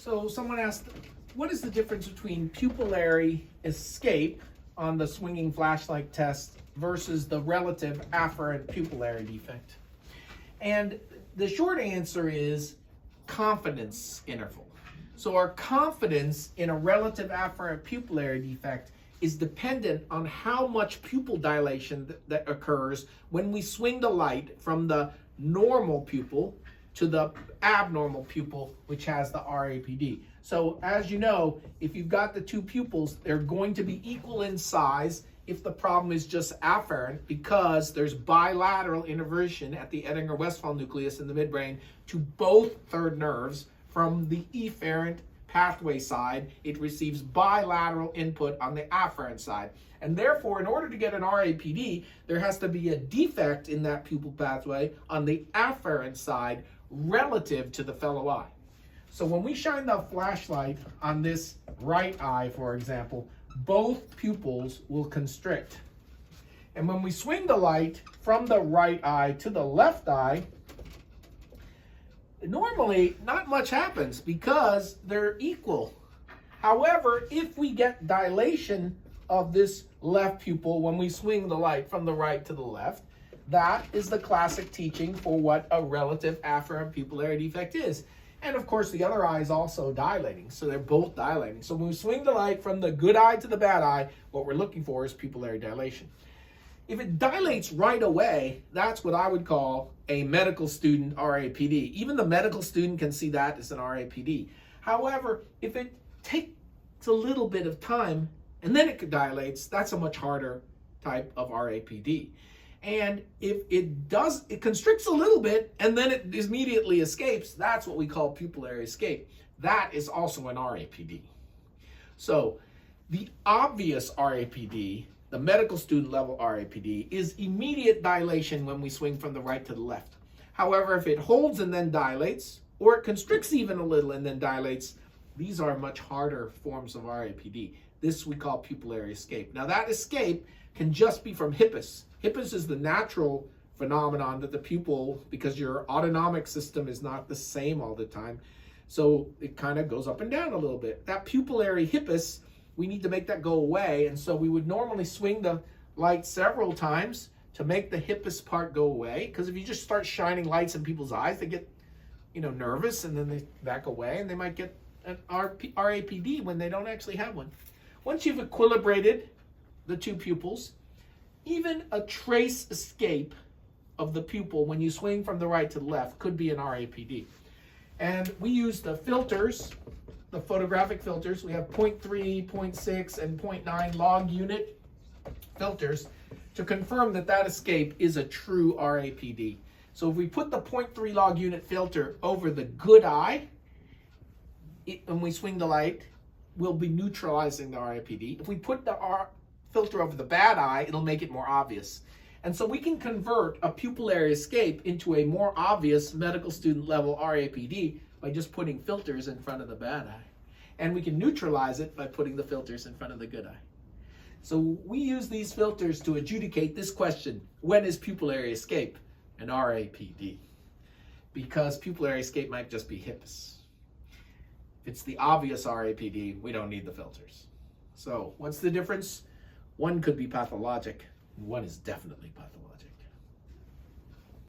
So someone asked, what is the difference between pupillary escape on the swinging flashlight test versus the relative afferent pupillary defect? And the short answer is confidence interval. So our confidence in a relative afferent pupillary defect is dependent on how much pupil dilation that occurs when we swing the light from the normal pupil to the abnormal pupil, which has the RAPD. So as you know, if you've got the two pupils, they're going to be equal in size if the problem is just afferent, because there's bilateral innervation at the Edinger-Westphal nucleus in the midbrain to both third nerves. From the efferent pathway side, it receives bilateral input on the afferent side. And therefore, in order to get an RAPD, there has to be a defect in that pupil pathway on the afferent side relative to the fellow eye. So when we shine the flashlight on this right eye, for example, both pupils will constrict. And when we swing the light from the right eye to the left eye, normally not much happens because they're equal. However, if we get dilation of this left pupil when we swing the light from the right to the left, that is the classic teaching for what a relative afferent pupillary defect is. And of course, the other eye is also dilating, so they're both dilating. So when we swing the light from the good eye to the bad eye, what we're looking for is pupillary dilation. If it dilates right away, that's what I would call a medical student RAPD. Even the medical student can see that as an RAPD. However, if it takes a little bit of time and then it dilates, that's a much harder type of RAPD. And if it constricts a little bit and then it immediately escapes, that's what we call pupillary escape. That is also an RAPD. So the obvious RAPD, the medical student level RAPD, is immediate dilation when we swing from the right to the left. However, if it holds and then dilates, or it constricts even a little and then dilates, these are much harder forms of RAPD. This we call pupillary escape. Now that escape can just be from hippus. Hippus is the natural phenomenon that the pupil, because your autonomic system is not the same all the time, so it kind of goes up and down a little bit. That pupillary hippus, we need to make that go away, and so we would normally swing the light several times to make the hippus part go away, because if you just start shining lights in people's eyes, they get nervous and then they back away and they might get an RAPD when they don't actually have one. Once you've equilibrated the two pupils, even a trace escape of the pupil when you swing from the right to the left could be an RAPD. And we use the filters, the photographic filters. We have 0.3, 0.6, and 0.9 log unit filters to confirm that that escape is a true RAPD. So if we put the 0.3 log unit filter over the good eye, when we swing the light, we'll be neutralizing the RAPD. If we put the filter over the bad eye, it'll make it more obvious. And so we can convert a pupillary escape into a more obvious medical student level RAPD by just putting filters in front of the bad eye. And we can neutralize it by putting the filters in front of the good eye. So we use these filters to adjudicate this question: when is pupillary escape an RAPD? Because pupillary escape might just be hippus. If it's the obvious RAPD, we don't need the filters. So what's the difference? One could be pathologic, and one is definitely pathologic.